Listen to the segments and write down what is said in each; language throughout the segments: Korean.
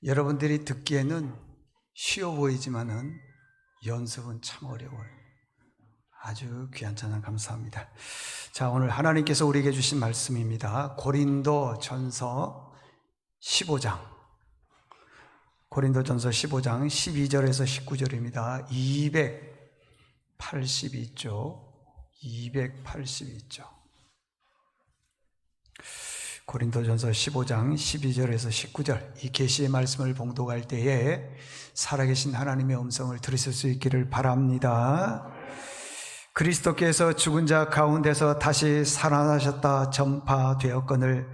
여러분들이 듣기에는 쉬워 보이지만은 연습은 참 어려워요. 아주 귀한 찬양 감사합니다. 자, 오늘 하나님께서 우리에게 주신 말씀입니다. 고린도전서 15장. 고린도전서 15장 12절에서 19절입니다. 282쪽. 282쪽. 고린도전서 15장 12절에서 19절, 이 계시의 말씀을 봉독할 때에 살아계신 하나님의 음성을 들으실 수 있기를 바랍니다. 그리스도께서 죽은 자 가운데서 다시 살아나셨다 전파되었거늘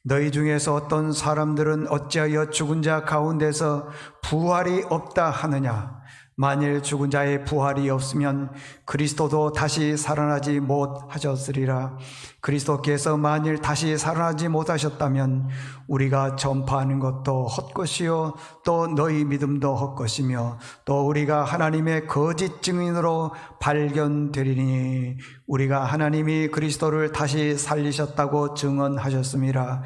너희 중에서 어떤 사람들은 어찌하여 죽은 자 가운데서 부활이 없다 하느냐. 만일 죽은 자의 부활이 없으면 그리스도도 다시 살아나지 못하셨으리라. 그리스도께서 만일 다시 살아나지 못하셨다면 우리가 전파하는 것도 헛것이요 또 너희 믿음도 헛것이며 또 우리가 하나님의 거짓 증인으로 발견되리니 우리가 하나님이 그리스도를 다시 살리셨다고 증언하셨음이라.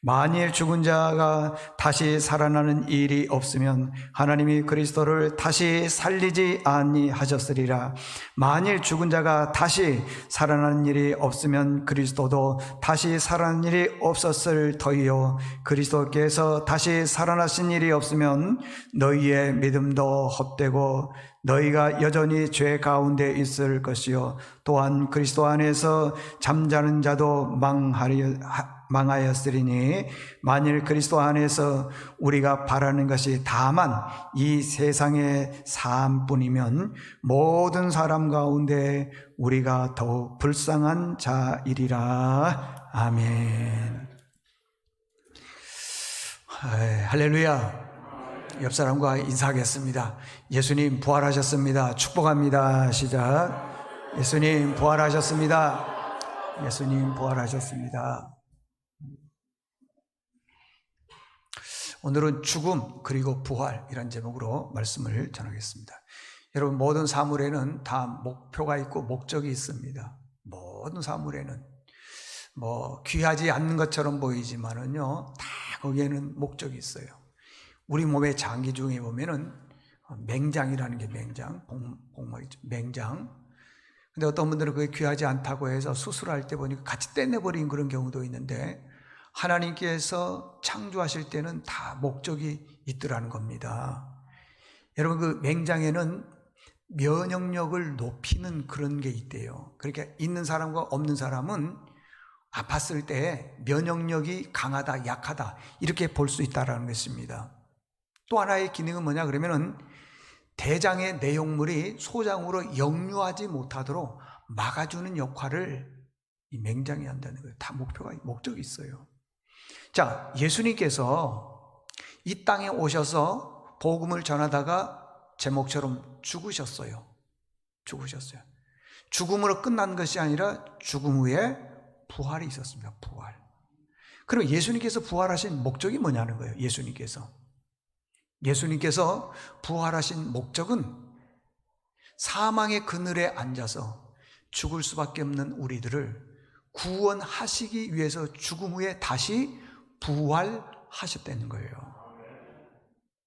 만일 죽은 자가 다시 살아나는 일이 없으면 하나님이 그리스도를 다시 살리지 아니하셨으리라. 만일 죽은 자가 다시 살아나는 일이 없으면 그리스도도 다시 살아나는 일이 없었을 터이요 그리스도께서 다시 살아나신 일이 없으면 너희의 믿음도 헛되고 너희가 여전히 죄 가운데 있을 것이요 또한 그리스도 안에서 잠자는 자도 망하였으리니 만일 그리스도 안에서 우리가 바라는 것이 다만 이 세상의 삶뿐이면 모든 사람 가운데 우리가 더욱 불쌍한 자이리라. 아멘. 할렐루야. 옆 사람과 인사하겠습니다. 예수님 부활하셨습니다. 축복합니다. 시작. 예수님 부활하셨습니다. 예수님 부활하셨습니다. 오늘은 죽음 그리고 부활 이런 제목으로 말씀을 전하겠습니다. 여러분, 모든 사물에는 다 목표가 있고 목적이 있습니다. 모든 사물에는 귀하지 않는 것처럼 보이지만은요 다 거기에는 목적이 있어요. 우리 몸의 장기 중에 보면은 맹장이라는 게 맹장. 근데 어떤 분들은 그게 귀하지 않다고 해서 수술할 때 보니까 같이 떼내버린 그런 경우도 있는데 하나님께서 창조하실 때는 다 목적이 있더라는 겁니다. 여러분, 그 맹장에는 면역력을 높이는 그런 게 있대요. 그러니까 있는 사람과 없는 사람은 아팠을 때 면역력이 강하다, 약하다 이렇게 볼 수 있다는 것입니다. 또 하나의 기능은 뭐냐 그러면은 대장의 내용물이 소장으로 역류하지 못하도록 막아주는 역할을 이 맹장이 한다는 거예요. 다 목적이 있어요. 자, 예수님께서 이 땅에 오셔서 복음을 전하다가 제목처럼 죽으셨어요. 죽음으로 끝난 것이 아니라 죽음 후에 부활이 있었습니다. 부활. 그럼 예수님께서 부활하신 목적이 뭐냐는 거예요. 예수님께서 부활하신 목적은 사망의 그늘에 앉아서 죽을 수밖에 없는 우리들을 구원하시기 위해서 죽음 후에 다시 부활하셨다는 거예요.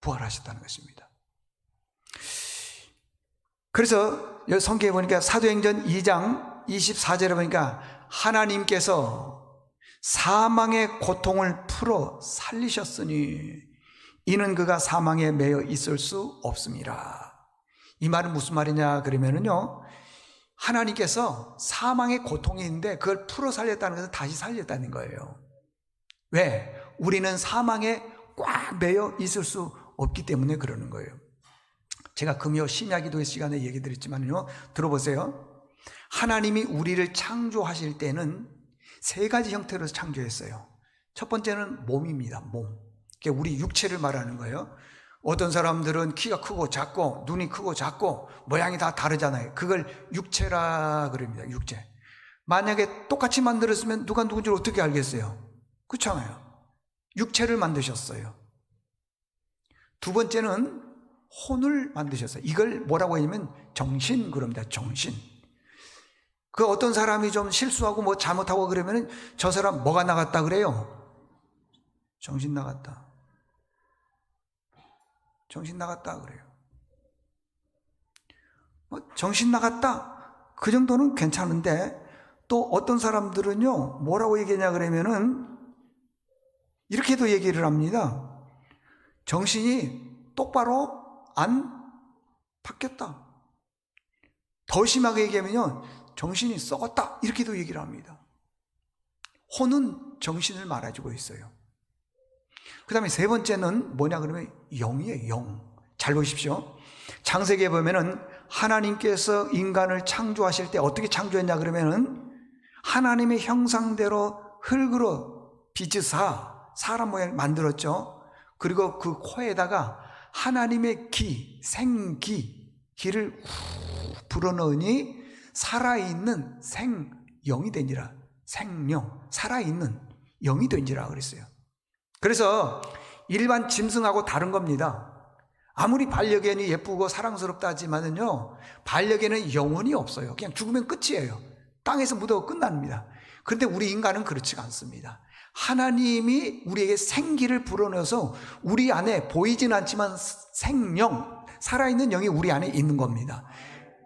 부활하셨다는 것입니다. 그래서 여기 성경에 보니까 사도행전 2장 24절에 보니까 하나님께서 사망의 고통을 풀어 살리셨으니 이는 그가 사망에 매여 있을 수 없습니다. 이 말은 무슨 말이냐 그러면은요, 하나님께서 사망의 고통이 있는데 그걸 풀어 살렸다는 것은 다시 살렸다는 거예요. 왜? 우리는 사망에 꽉 매여 있을 수 없기 때문에 그러는 거예요. 제가 금요 심야기도의 시간에 얘기 드렸지만요, 들어보세요. 하나님이 우리를 창조하실 때는 세 가지 형태로 창조했어요. 첫 번째는 몸입니다. 몸. 우리 육체를 말하는 거예요. 어떤 사람들은 키가 크고 작고 눈이 크고 작고 모양이 다 다르잖아요. 그걸 육체라 그럽니다. 육체. 만약에 똑같이 만들었으면 누가 누군지 어떻게 알겠어요? 그렇잖아요. 육체를 만드셨어요. 두 번째는 혼을 만드셨어요. 이걸 뭐라고 하냐면 정신 그럽니다. 정신. 그 어떤 사람이 좀 실수하고 뭐 잘못하고 그러면 저 사람 뭐가 나갔다 그래요? 정신 나갔다. 정신 나갔다 그래요. 정신 나갔다 그 정도는 괜찮은데, 또 어떤 사람들은요 뭐라고 얘기하냐 그러면은 이렇게도 얘기를 합니다. 정신이 똑바로 안 바뀌었다. 더 심하게 얘기하면요 정신이 썩었다, 이렇게도 얘기를 합니다. 혼은 정신을 말해주고 있어요. 그 다음에 세 번째는 뭐냐 그러면 영이에요. 영. 잘 보십시오. 창세기에 보면은 하나님께서 인간을 창조하실 때 어떻게 창조했냐 그러면은 하나님의 형상대로 흙으로 빚으사 사람 모양을 만들었죠. 그리고 그 코에다가 하나님의 기, 기를 후 불어넣으니 살아있는 생영이 되니라. 생영, 살아있는 영이 되니라 그랬어요. 그래서 일반 짐승하고 다른 겁니다. 아무리 반려견이 예쁘고 사랑스럽다 하지만은요 반려견은 영혼이 없어요. 그냥 죽으면 끝이에요. 땅에서 묻어 끝납니다. 그런데 우리 인간은 그렇지가 않습니다. 하나님이 우리에게 생기를 불어넣어서 우리 안에 보이진 않지만 생영, 살아있는 영이 우리 안에 있는 겁니다.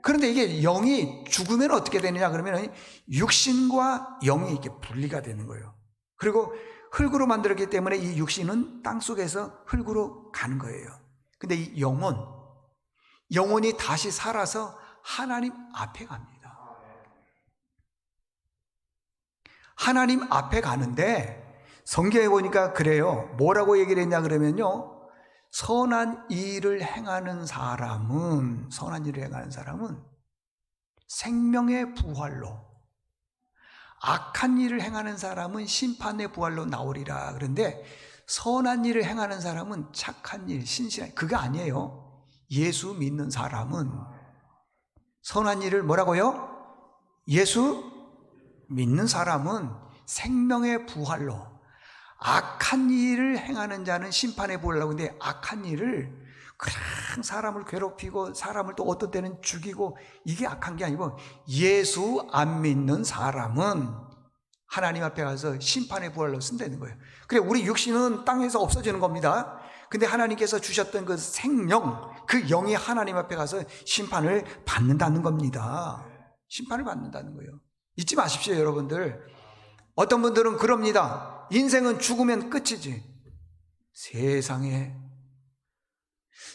그런데 이게 영이 죽으면 어떻게 되느냐 그러면 육신과 영이 이렇게 분리가 되는 거예요. 그리고 흙으로 만들었기 때문에 이 육신은 땅속에서 흙으로 가는 거예요. 근데 이 영혼이 다시 살아서 하나님 앞에 갑니다. 하나님 앞에 가는데 성경에 보니까 그래요. 뭐라고 얘기를 했냐 그러면요 선한 일을 행하는 사람은 생명의 부활로, 악한 일을 행하는 사람은 심판의 부활로 나오리라. 그런데 선한 일을 행하는 사람은 착한 일, 신실한 일, 그게 아니에요. 예수 믿는 사람은 선한 일을 뭐라고요? 예수 믿는 사람은 생명의 부활로, 악한 일을 행하는 자는 심판의 부활로. 근데 악한 일을 그냥 사람을 괴롭히고 사람을 또 어떤 때는 죽이고 이게 악한 게 아니고 예수 안 믿는 사람은 하나님 앞에 가서 심판의 부활로 쓴다는 거예요. 그래 우리 육신은 땅에서 없어지는 겁니다. 근데 하나님께서 주셨던 그 생명, 그 영이 하나님 앞에 가서 심판을 받는다는 겁니다. 심판을 받는다는 거예요. 잊지 마십시오 여러분들. 어떤 분들은 그럽니다. 인생은 죽으면 끝이지. 세상에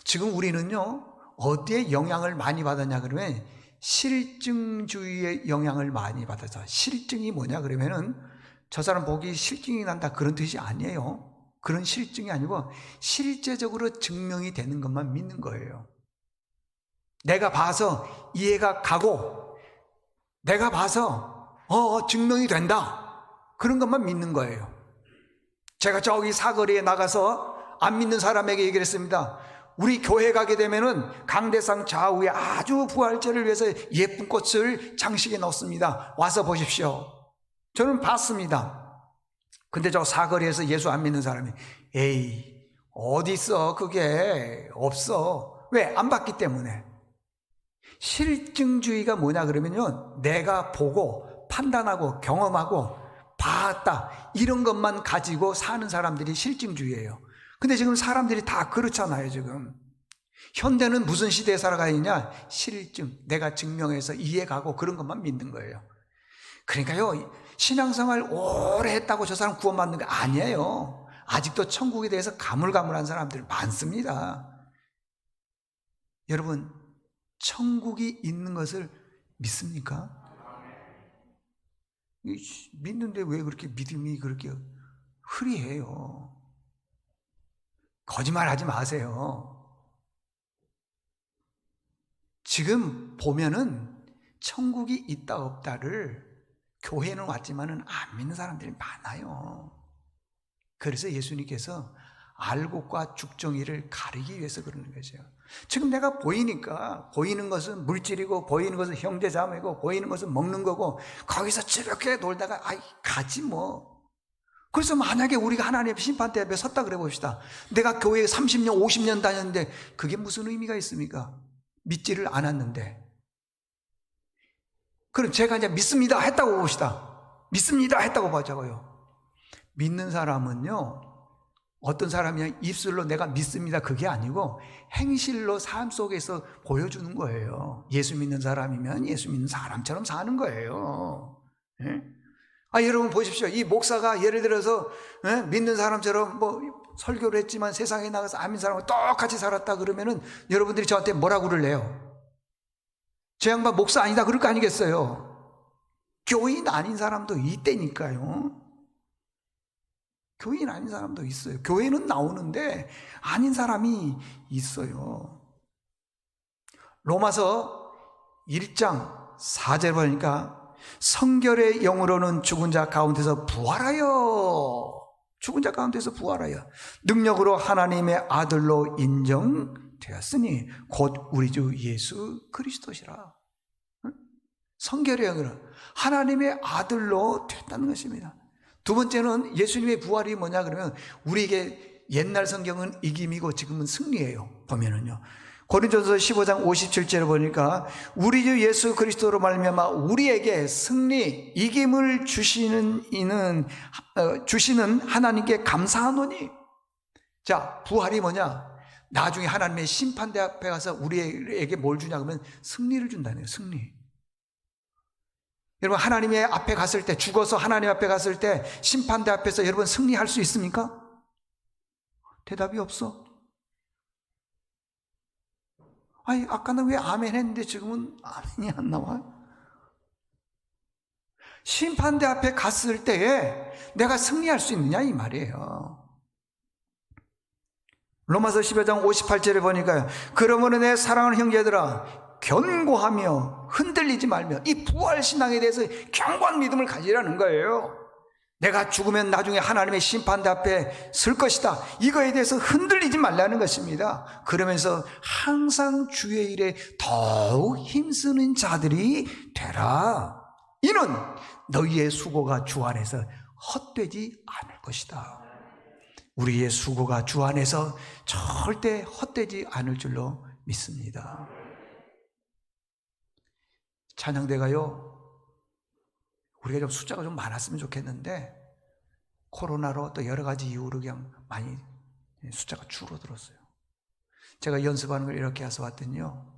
지금 우리는요 어디에 영향을 많이 받았냐 그러면 실증주의의 영향을 많이 받아서, 실증이 뭐냐 그러면은 저 사람 보기 실증이 난다 그런 뜻이 아니에요. 그런 실증이 아니고 실제적으로 증명이 되는 것만 믿는 거예요. 내가 봐서 이해가 가고 내가 봐서 증명이 된다 그런 것만 믿는 거예요. 제가 저기 사거리에 나가서 안 믿는 사람에게 얘기를 했습니다. 우리 교회 가게 되면은 강대상 좌우에 아주 부활절을 위해서 예쁜 꽃을 장식해 놓습니다. 와서 보십시오. 저는 봤습니다. 근데 저 사거리에서 예수 안 믿는 사람이 에이 어디 있어, 그게 없어. 왜? 안 봤기 때문에. 실증주의가 뭐냐 그러면요 내가 보고 판단하고 경험하고 봤다 이런 것만 가지고 사는 사람들이 실증주의예요. 근데 지금 사람들이 다 그렇잖아요. 지금 현대는 무슨 시대에 살아가 있냐? 실증, 내가 증명해서 이해가고 그런 것만 믿는 거예요. 그러니까요 신앙생활 오래 했다고 저 사람 구원받는 거 아니에요. 아직도 천국에 대해서 가물가물한 사람들 많습니다. 여러분 천국이 있는 것을 믿습니까? 믿는데 왜 그렇게 믿음이 그렇게 흐리해요? 거짓말 하지 마세요. 지금 보면은 천국이 있다 없다를 교회는 왔지만은 안 믿는 사람들이 많아요. 그래서 예수님께서 알곡과 죽정이를 가리기 위해서 그러는 거죠. 지금 내가 보이니까, 보이는 것은 물질이고 보이는 것은 형제자매고 보이는 것은 먹는 거고 거기서 저렇게 놀다가 가지 뭐. 그래서 만약에 우리가 하나님의 심판대 앞에 섰다 그래 봅시다. 내가 교회에 30년 50년 다녔는데 그게 무슨 의미가 있습니까? 믿지를 않았는데. 그럼 제가 이제 믿습니다 했다고 봅시다. 믿습니다 했다고 보자고요. 믿는 사람은요 어떤 사람이 입술로 내가 믿습니다 그게 아니고 행실로 삶 속에서 보여주는 거예요. 예수 믿는 사람이면 예수 믿는 사람처럼 사는 거예요. 예? 여러분 보십시오. 이 목사가 예를 들어서 믿는 사람처럼 뭐 설교를 했지만 세상에 나가서 안 믿는 사람과 똑같이 살았다 그러면은 여러분들이 저한테 뭐라고 그럴래요? 저 양반 목사 아니다 그럴 거 아니겠어요? 교인 아닌 사람도 있다니까요. 교인 아닌 사람도 있어요. 교회는 나오는데 아닌 사람이 있어요. 로마서 1장 4절 보니까 성결의 영으로는 죽은 자 가운데서 부활하여, 죽은 자 가운데서 부활하여 능력으로 하나님의 아들로 인정되었으니 곧 우리 주 예수 그리스도시라. 성결의 영으로 하나님의 아들로 됐다는 것입니다. 두 번째는 예수님의 부활이 뭐냐 그러면 우리에게 옛날 성경은 이김이고 지금은 승리예요. 보면은요. 고린도전서 15장 57절을 보니까 우리 주 예수 그리스도로 말미암아 우리에게 승리, 이김을 주시는 하나님께 감사하노니. 자, 부활이 뭐냐? 나중에 하나님의 심판대 앞에 가서 우리에게 뭘 주냐 그러면 승리를 준다네요. 승리. 여러분 하나님의 앞에 갔을 때, 죽어서 하나님 앞에 갔을 때 심판대 앞에서 여러분 승리할 수 있습니까? 대답이 없어. 아니 아까는 왜 아멘 했는데 지금은 아멘이 안 나와? 심판대 앞에 갔을 때에 내가 승리할 수 있느냐 이 말이에요. 로마서 15장 58절에 보니까요, 그러므로 내 사랑하는 형제들아 견고하며 흔들리지 말며, 이 부활신앙에 대해서 견고한 믿음을 가지라는 거예요. 내가 죽으면 나중에 하나님의 심판대 앞에 설 것이다, 이거에 대해서 흔들리지 말라는 것입니다. 그러면서 항상 주의 일에 더욱 힘쓰는 자들이 되라. 이는 너희의 수고가 주 안에서 헛되지 않을 것이다. 우리의 수고가 주 안에서 절대 헛되지 않을 줄로 믿습니다. 찬양대가요, 우리가 좀 숫자가 좀 많았으면 좋겠는데 코로나로 또 여러 가지 이유로 그냥 많이 숫자가 줄어들었어요. 제가 연습하는 걸 이렇게 해서 왔더니요,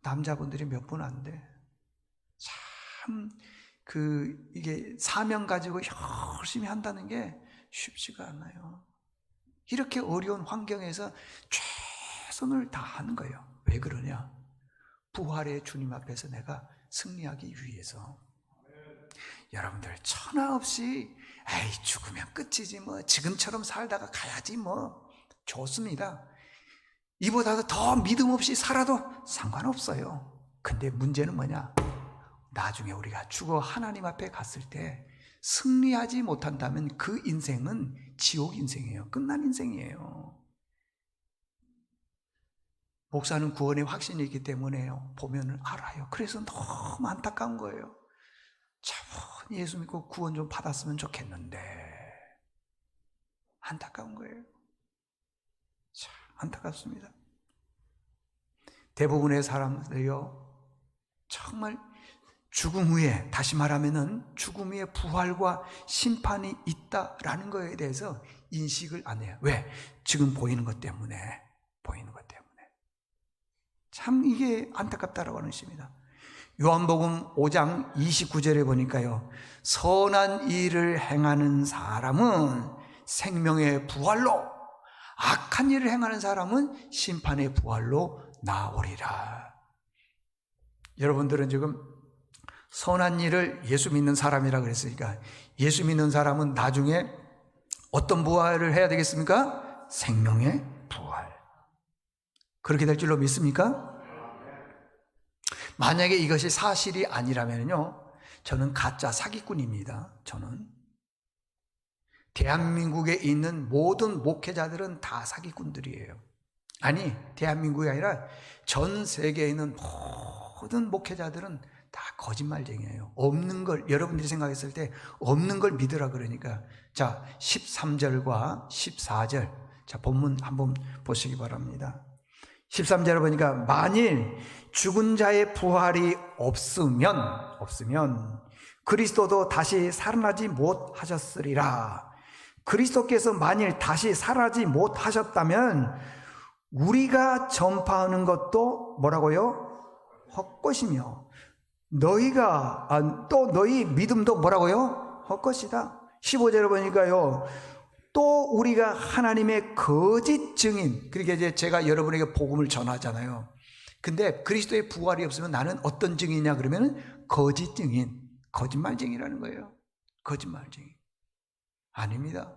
남자분들이 몇 분 안 돼. 참 이게 사명 가지고 열심히 한다는 게 쉽지가 않아요. 이렇게 어려운 환경에서 최선을 다하는 거예요. 왜 그러냐? 부활의 주님 앞에서 내가 승리하기 위해서. 여러분들 천하 없이 에이 죽으면 끝이지 뭐, 지금처럼 살다가 가야지 뭐, 좋습니다. 이보다도 더 믿음 없이 살아도 상관없어요. 근데 문제는 뭐냐? 나중에 우리가 죽어 하나님 앞에 갔을 때 승리하지 못한다면 그 인생은 지옥 인생이에요. 끝난 인생이에요. 목사는 구원의 확신이 있기 때문에요, 보면 알아요. 그래서 너무 안타까운 거예요. 참 예수 믿고 구원 좀 받았으면 좋겠는데 안타까운 거예요. 참 안타깝습니다. 대부분의 사람들이요, 정말 죽음 후에, 다시 말하면은 죽음 후에 부활과 심판이 있다라는 거에 대해서 인식을 안 해요. 왜? 지금 보이는 것 때문에. 참 이게 안타깝다라고 하는 것입니다. 요한복음 5장 29절에 보니까요, 선한 일을 행하는 사람은 생명의 부활로, 악한 일을 행하는 사람은 심판의 부활로 나오리라. 여러분들은 지금 선한 일을 예수 믿는 사람이라 그랬으니까, 예수 믿는 사람은 나중에 어떤 부활을 해야 되겠습니까? 생명의 부활. 그렇게 될 줄로 믿습니까? 만약에 이것이 사실이 아니라면요, 저는 가짜 사기꾼입니다. 저는 대한민국에 있는 모든 목회자들은 다 사기꾼들이에요. 아니, 대한민국이 아니라 전 세계에 있는 모든 목회자들은 다 거짓말쟁이에요. 없는 걸, 여러분들이 생각했을 때 없는 걸 믿으라 그러니까. 자, 13절과 14절, 자, 본문 한번 보시기 바랍니다. 13절에 보니까 만일 죽은 자의 부활이 없으면 그리스도도 다시 살아나지 못하셨으리라. 그리스도께서 만일 다시 살아지 못하셨다면 우리가 전파하는 것도 뭐라고요? 헛것이며 또 너희 믿음도 뭐라고요? 헛것이다. 15절에 보니까요, 또 우리가 하나님의 거짓 증인, 그러니까 이제 제가 여러분에게 복음을 전하잖아요. 근데 그리스도의 부활이 없으면 나는 어떤 증인이냐 그러면 거짓 증인, 거짓말 증인이라는 거예요. 거짓말 증인. 아닙니다.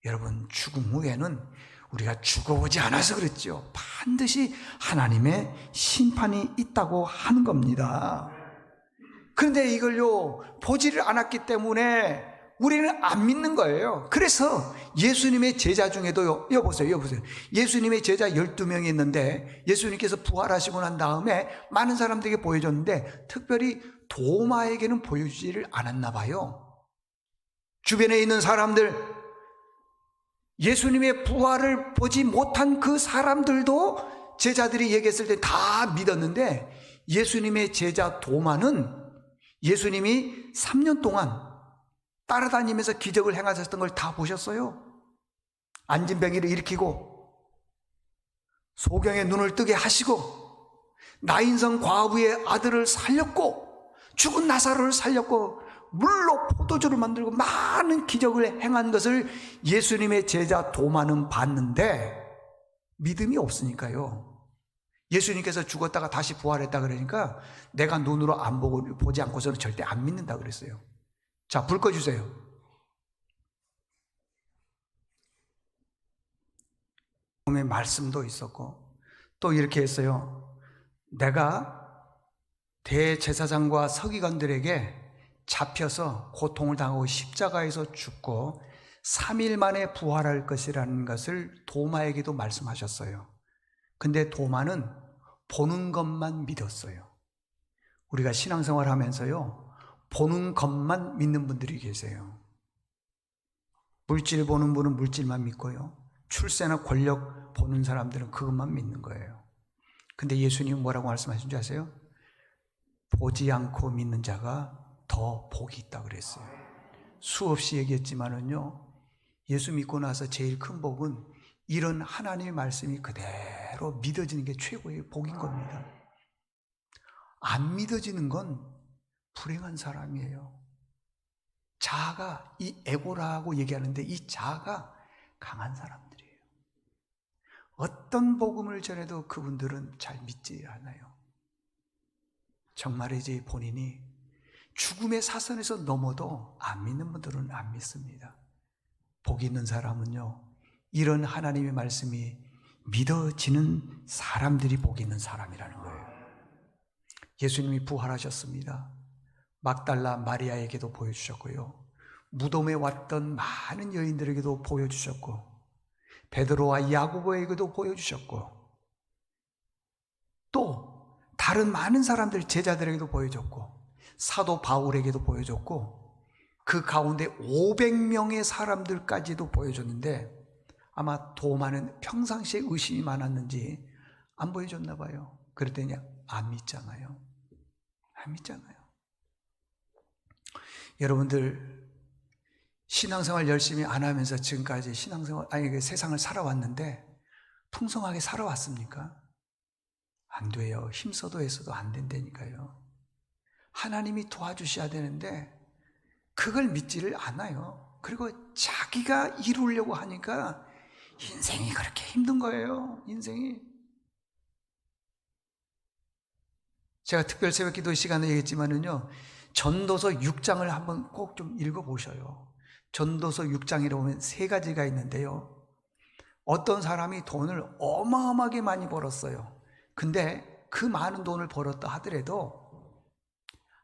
여러분, 죽음 후에는 우리가 죽어오지 않아서 그랬죠. 반드시 하나님의 심판이 있다고 하는 겁니다. 그런데 이걸요, 보지를 않았기 때문에 우리는 안 믿는 거예요. 그래서 예수님의 제자 중에도요, 여보세요. 예수님의 제자 12명이 있는데 예수님께서 부활하시고 난 다음에 많은 사람들에게 보여줬는데 특별히 도마에게는 보여주지를 않았나 봐요. 주변에 있는 사람들, 예수님의 부활을 보지 못한 그 사람들도 제자들이 얘기했을 때 다 믿었는데 예수님의 제자 도마는 예수님이 3년 동안 따라다니면서 기적을 행하셨던 걸 다 보셨어요. 안진뱅이를 일으키고 소경의 눈을 뜨게 하시고 나인성 과부의 아들을 살렸고 죽은 나사로를 살렸고 물로 포도주를 만들고 많은 기적을 행한 것을 예수님의 제자 도마는 봤는데 믿음이 없으니까요. 예수님께서 죽었다가 다시 부활했다 그러니까 내가 눈으로 안 보지 않고서는 절대 안 믿는다 그랬어요. 자, 불 꺼주세요. 몸에 말씀도 있었고 또 이렇게 했어요. 내가 대제사장과 서기관들에게 잡혀서 고통을 당하고 십자가에서 죽고 3일 만에 부활할 것이라는 것을 도마에게도 말씀하셨어요. 근데 도마는 보는 것만 믿었어요. 우리가 신앙생활 하면서요, 보는 것만 믿는 분들이 계세요. 물질 보는 분은 물질만 믿고요, 출세나 권력 보는 사람들은 그것만 믿는 거예요. 근데 예수님은 뭐라고 말씀하신 줄 아세요? 보지 않고 믿는 자가 더 복이 있다고 그랬어요. 수없이 얘기했지만은요, 예수 믿고 나서 제일 큰 복은 이런 하나님의 말씀이 그대로 믿어지는 게 최고의 복인 겁니다. 안 믿어지는 건 불행한 사람이에요. 자아가, 이 에고라고 얘기하는데 이 자아가 강한 사람들이에요. 어떤 복음을 전해도 그분들은 잘 믿지 않아요. 정말 이제 본인이 죽음의 사선에서 넘어도 안 믿는 분들은 안 믿습니다. 복 있는 사람은요, 이런 하나님의 말씀이 믿어지는 사람들이 복 있는 사람이라는 거예요. 예수님이 부활하셨습니다. 막달라 마리아에게도 보여주셨고요, 무덤에 왔던 많은 여인들에게도 보여주셨고, 베드로와 야고보에게도 보여주셨고, 또 다른 많은 사람들, 제자들에게도 보여줬고, 사도 바울에게도 보여줬고, 그 가운데 500명의 사람들까지도 보여줬는데 아마 도마는 평상시에 의심이 많았는지 안 보여줬나 봐요. 그랬더니 안 믿잖아요. 안 믿잖아요. 여러분들 신앙생활 열심히 안 하면서 지금까지 세상을 살아왔는데 풍성하게 살아왔습니까? 안 돼요. 힘써도 애써도 안 된다니까요. 하나님이 도와주셔야 되는데 그걸 믿지를 않아요. 그리고 자기가 이루려고 하니까 인생이 그렇게 힘든 거예요. 인생이. 제가 특별 새벽 기도 시간에 얘기했지만은요, 전도서 6장을 한번 꼭 좀 읽어보셔요. 전도서 6장이라고 보면 3가지가 있는데요, 어떤 사람이 돈을 어마어마하게 많이 벌었어요. 근데 그 많은 돈을 벌었다 하더라도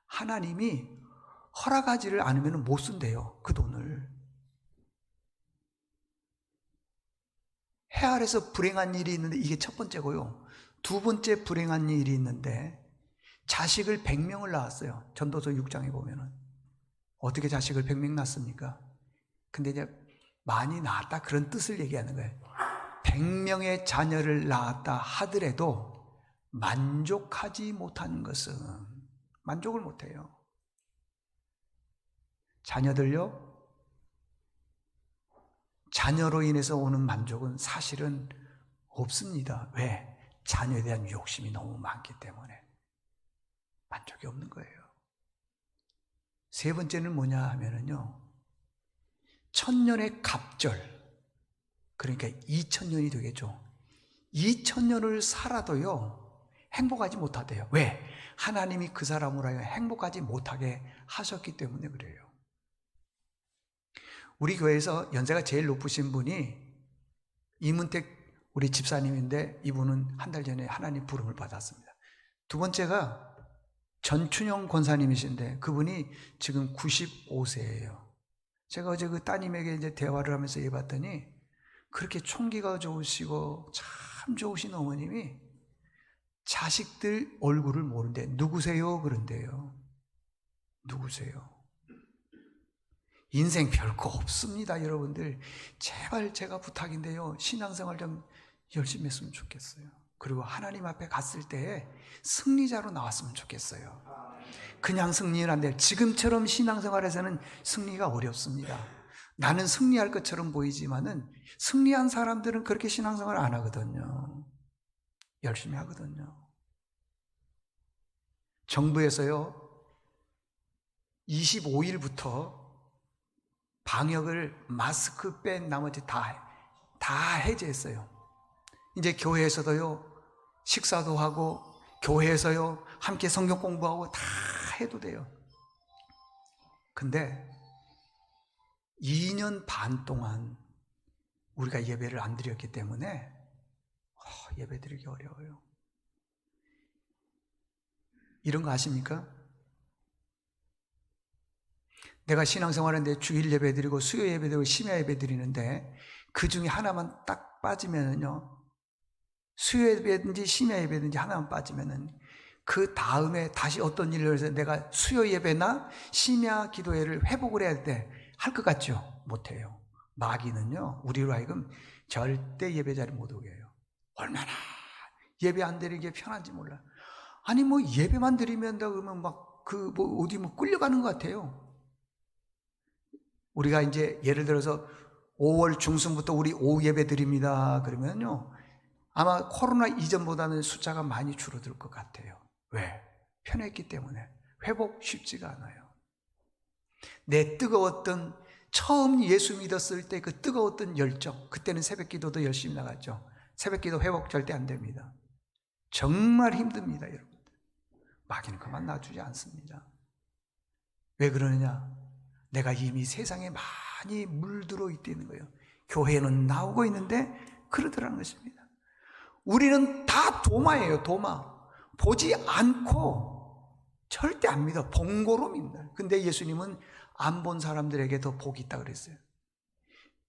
하나님이 허락하지를 않으면 못 쓴대요. 그 돈을. 해 아래서 불행한 일이 있는데 이게 첫 번째고요. 두 번째 불행한 일이 있는데 자식을 100명을 낳았어요. 전도서 6장에 보면은. 어떻게 자식을 100명 낳습니까? 근데 이제 많이 낳았다 그런 뜻을 얘기하는 거예요. 100명의 자녀를 낳았다 하더라도 만족하지 못하는 것은, 만족을 못해요. 자녀들요, 자녀로 인해서 오는 만족은 사실은 없습니다. 왜? 자녀에 대한 욕심이 너무 많기 때문에 만족이 없는 거예요. 세 번째는 뭐냐 하면은요, 천년의 갑절, 그러니까 2000년이 되겠죠. 2000년을 살아도요 행복하지 못하대요. 왜? 하나님이 그 사람으로 하여 행복하지 못하게 하셨기 때문에 그래요. 우리 교회에서 연세가 제일 높으신 분이 이문택 우리 집사님인데, 이분은 한 달 전에 하나님 부름을 받았습니다. 두 번째가 전춘영 권사님이신데, 그분이 지금 95세예요. 제가 어제 그 따님에게 이제 대화를 하면서 얘기해봤더니 그렇게 총기가 좋으시고 참 좋으신 어머님이 자식들 얼굴을 모르는데 누구세요? 그런데요. 누구세요? 인생 별거 없습니다. 여러분들 제발 제가 부탁인데요, 신앙생활 좀 열심히 했으면 좋겠어요. 그리고 하나님 앞에 갔을 때 승리자로 나왔으면 좋겠어요. 그냥 승리는 안 돼요. 지금처럼 신앙생활에서는 승리가 어렵습니다. 나는 승리할 것처럼 보이지만은 승리한 사람들은 그렇게 신앙생활 안 하거든요. 열심히 하거든요. 정부에서요 25일부터 방역을 마스크 뺀 나머지 다 해제했어요. 이제 교회에서도요 식사도 하고, 교회에서요 함께 성경 공부하고 다 해도 돼요. 근데 2년 반 동안 우리가 예배를 안 드렸기 때문에 예배 드리기 어려워요. 이런 거 아십니까? 내가 신앙생활하는데 주일 예배 드리고 수요 예배 드리고 심야 예배 드리는데 그 중에 하나만 딱 빠지면은요, 수요 예배든지 심야 예배든지 하나만 빠지면은 그 다음에 다시 어떤 일을 해서 내가 수요 예배나 심야 기도회를 회복을 해야 돼 할 것 같죠? 못해요. 마귀는요 우리로 하여금 절대 예배 자리 못 오게 해요. 얼마나 예배 안 드리는 게 편한지 몰라. 아니 뭐 예배만 드리면 다 그러면 막 어디 끌려가는 것 같아요. 우리가 이제 예를 들어서 5월 중순부터 우리 오후 예배 드립니다 그러면요 아마 코로나 이전보다는 숫자가 많이 줄어들 것 같아요. 왜? 편했기 때문에. 회복 쉽지가 않아요. 내 뜨거웠던, 처음 예수 믿었을 때 그 뜨거웠던 열정, 그때는 새벽 기도도 열심히 나갔죠. 새벽 기도 회복 절대 안 됩니다. 정말 힘듭니다, 여러분. 마귀는 그만 놔주지 않습니다. 왜 그러느냐? 내가 이미 세상에 많이 물들어 있다는 거예요. 교회는 나오고 있는데 그러더라는 것입니다. 우리는 다 도마예요, 도마. 보지 않고 절대 안 믿어. 번거로 믿는다. 근데 예수님은 안 본 사람들에게 더 복이 있다 그랬어요.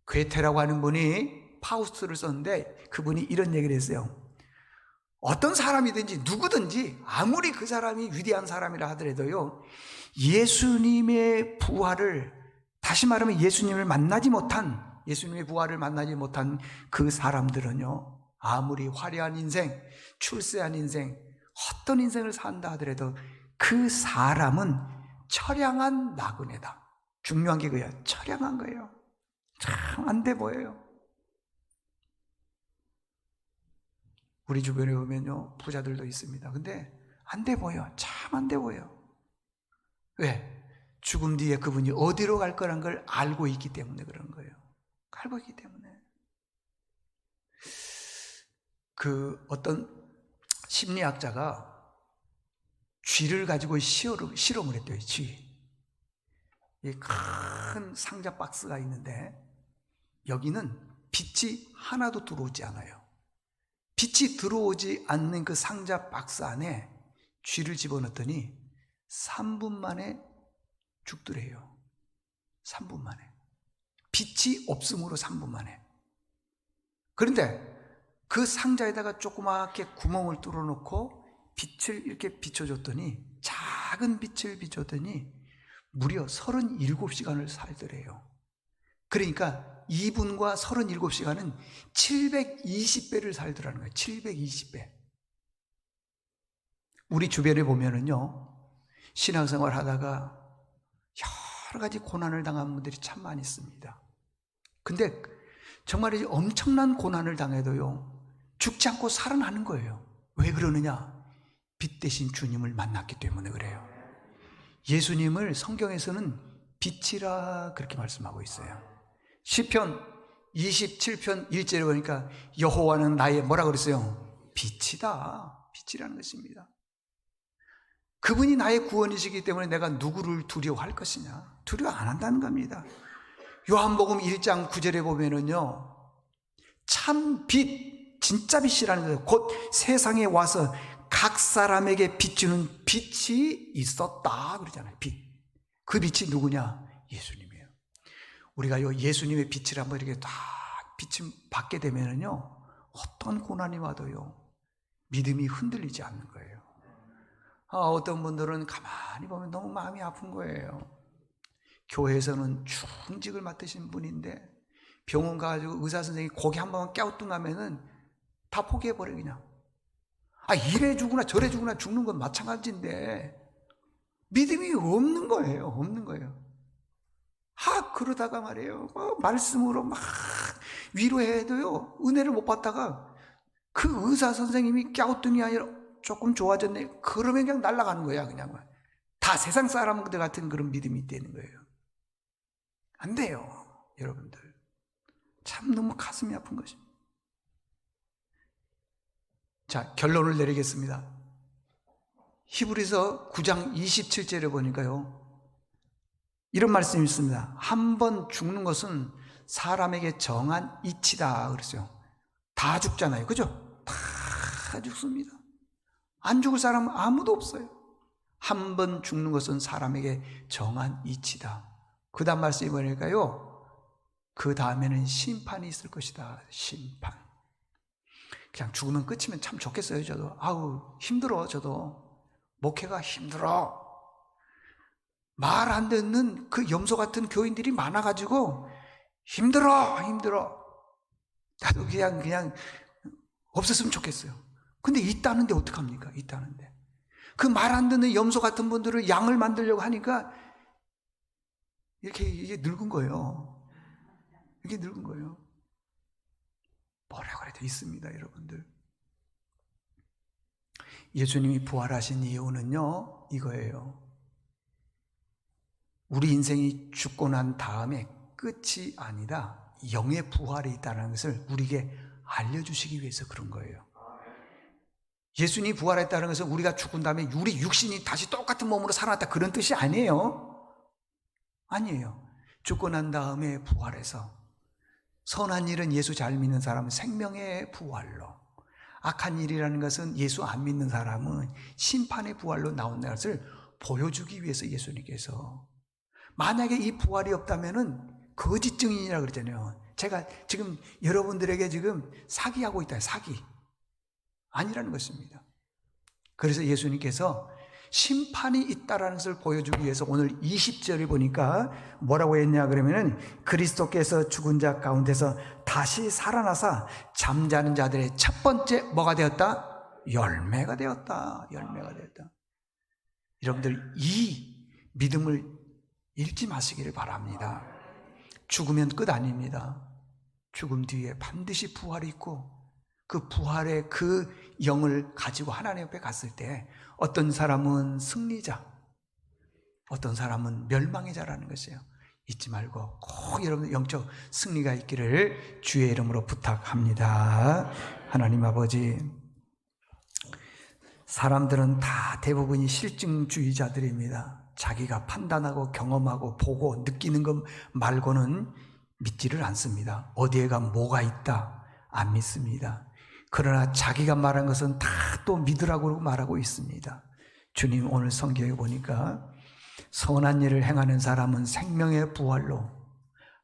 괴테라고 하는 분이 파우스트를 썼는데 그분이 이런 얘기를 했어요. 어떤 사람이든지 누구든지 아무리 그 사람이 위대한 사람이라 하더라도요, 예수님의 부활을, 다시 말하면 예수님의 부활을 만나지 못한 그 사람들은요, 아무리 화려한 인생, 출세한 인생, 어떤 인생을 산다 하더라도 그 사람은 처량한 나그네다. 중요한 게 그거예요. 처량한 거예요. 참 안 돼 보여요. 우리 주변에 보면요 부자들도 있습니다. 근데 안 돼 보여. 참 안 돼 보여. 왜? 죽음 뒤에 그분이 어디로 갈 거란 걸 알고 있기 때문에 그런 거예요. 알고 있기 때문에. 그 어떤 심리학자가 쥐를 가지고 실험을 했대요. 쥐. 이 큰 상자 박스가 있는데 여기는 빛이 하나도 들어오지 않아요. 빛이 들어오지 않는 그 상자 박스 안에 쥐를 집어넣었더니 3분 만에 죽더래요. 3분 만에. 빛이 없음으로 3분 만에. 그런데 그 상자에다가 조그맣게 구멍을 뚫어놓고 빛을 이렇게 비춰줬더니, 작은 빛을 비춰줬더니 무려 37시간을 살더래요. 그러니까 2분과 37시간은 720배를 살더라는 거예요. 720배. 우리 주변에 보면은요, 신앙생활 하다가 여러 가지 고난을 당한 분들이 참 많이 있습니다. 근데 정말 이제 엄청난 고난을 당해도요, 죽지 않고 살아나는 거예요. 왜 그러느냐? 빛 대신 주님을 만났기 때문에 그래요. 예수님을 성경에서는 빛이라 그렇게 말씀하고 있어요. 시편 27편 1절에 보니까 여호와는 나의 뭐라 그랬어요? 빛이다. 빛이라는 것입니다. 그분이 나의 구원이시기 때문에 내가 누구를 두려워할 것이냐? 두려워 안 한다는 겁니다. 요한복음 1장 9절에 보면은요, 참 빛, 진짜 빛이라는 거예요. 곧 세상에 와서 각 사람에게 비추는 빛이 있었다 그러잖아요. 빛. 그 빛이 누구냐? 예수님이에요. 우리가 요 예수님의 빛을 한번 이렇게 딱 빛을 받게 되면은요, 어떤 고난이 와도요, 믿음이 흔들리지 않는 거예요. 어떤 분들은 가만히 보면 너무 마음이 아픈 거예요. 교회에서는 중직을 맡으신 분인데 병원 가가지고 의사 선생님이 고개 한 번만 갸우뚱하면은 다 포기해버려 그냥. 이래 죽으나 저래 죽으나 죽는 건 마찬가지인데 믿음이 없는 거예요. 없는 거예요. 그러다가 말이에요, 말씀으로 막 위로해도요, 은혜를 못 받다가 그 의사 선생님이 갸우뚱이 아니라 조금 좋아졌네, 그러면 그냥 날아가는 거야. 그냥 다 세상 사람들 같은 그런 믿음이 되는 거예요. 안 돼요, 여러분들. 참 너무 가슴이 아픈 것입니다. 자, 결론을 내리겠습니다. 히브리서 9장 27절에 보니까요, 이런 말씀이 있습니다. 한 번 죽는 것은 사람에게 정한 이치다 그랬어요. 다 죽잖아요, 그죠? 다 죽습니다. 안 죽을 사람은 아무도 없어요. 한 번 죽는 것은 사람에게 정한 이치다. 그 다음 말씀이 뭐냐니까요, 그 다음에는 심판이 있을 것이다. 심판. 그냥 죽으면 끝이면 참 좋겠어요. 저도 힘들어. 저도 목회가 힘들어. 말 안 듣는 그 염소 같은 교인들이 많아가지고 힘들어. 나도 그냥 없었으면 좋겠어요. 근데 있다는데 어떡합니까? 있다는데 그 말 안 듣는 염소 같은 분들을 양을 만들려고 하니까 이게 늙은 거예요. 이게 늙은 거예요. 뭐라고 해도 있습니다, 여러분들. 예수님이 부활하신 이유는요, 이거예요. 우리 인생이 죽고 난 다음에 끝이 아니라 영의 부활이 있다는 것을 우리에게 알려주시기 위해서 그런 거예요. 예수님이 부활했다는 것은 우리가 죽은 다음에 우리 육신이 다시 똑같은 몸으로 살아났다, 그런 뜻이 아니에요. 아니에요. 죽고 난 다음에 부활해서 선한 일은 예수 잘 믿는 사람은 생명의 부활로, 악한 일이라는 것은 예수 안 믿는 사람은 심판의 부활로 나온다는 것을 보여주기 위해서 예수님께서, 만약에 이 부활이 없다면은 거짓 증인이라고 그러잖아요. 제가 지금 여러분들에게 지금 사기하고 있다, 사기. 아니라는 것입니다. 그래서 예수님께서 심판이 있다라는 것을 보여주기 위해서 오늘 20절을 보니까 뭐라고 했냐 그러면은, 그리스도께서 죽은 자 가운데서 다시 살아나사 잠자는 자들의 첫 번째 뭐가 되었다? 열매가 되었다. 열매가 되었다. 여러분들 이 믿음을 잃지 마시기를 바랍니다. 죽으면 끝 아닙니다. 죽음 뒤에 반드시 부활이 있고, 그 부활의 그 영을 가지고 하나님 앞에 갔을 때 어떤 사람은 승리자, 어떤 사람은 멸망의 자라는 것이에요. 잊지 말고 꼭 여러분 영적 승리가 있기를 주의 이름으로 부탁합니다. 하나님 아버지, 사람들은 다 대부분이 실증주의자들입니다. 자기가 판단하고 경험하고 보고 느끼는 것 말고는 믿지를 않습니다. 어디에 가면 뭐가 있다, 안 믿습니다. 그러나 자기가 말한 것은 다 또 믿으라고 말하고 있습니다. 주님, 오늘 성경에 보니까 선한 일을 행하는 사람은 생명의 부활로,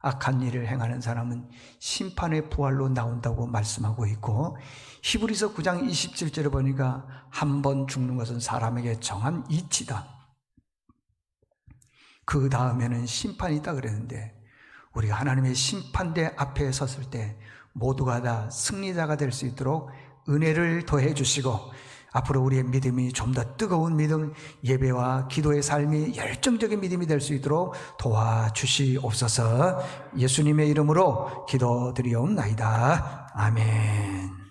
악한 일을 행하는 사람은 심판의 부활로 나온다고 말씀하고 있고, 히브리서 9장 27절에 보니까 한 번 죽는 것은 사람에게 정한 이치다. 그 다음에는 심판이 있다 그랬는데, 우리가 하나님의 심판대 앞에 섰을 때 모두가 다 승리자가 될 수 있도록 은혜를 더해 주시고, 앞으로 우리의 믿음이 좀 더 뜨거운 믿음, 예배와 기도의 삶이 열정적인 믿음이 될 수 있도록 도와주시옵소서. 예수님의 이름으로 기도드리옵나이다. 아멘.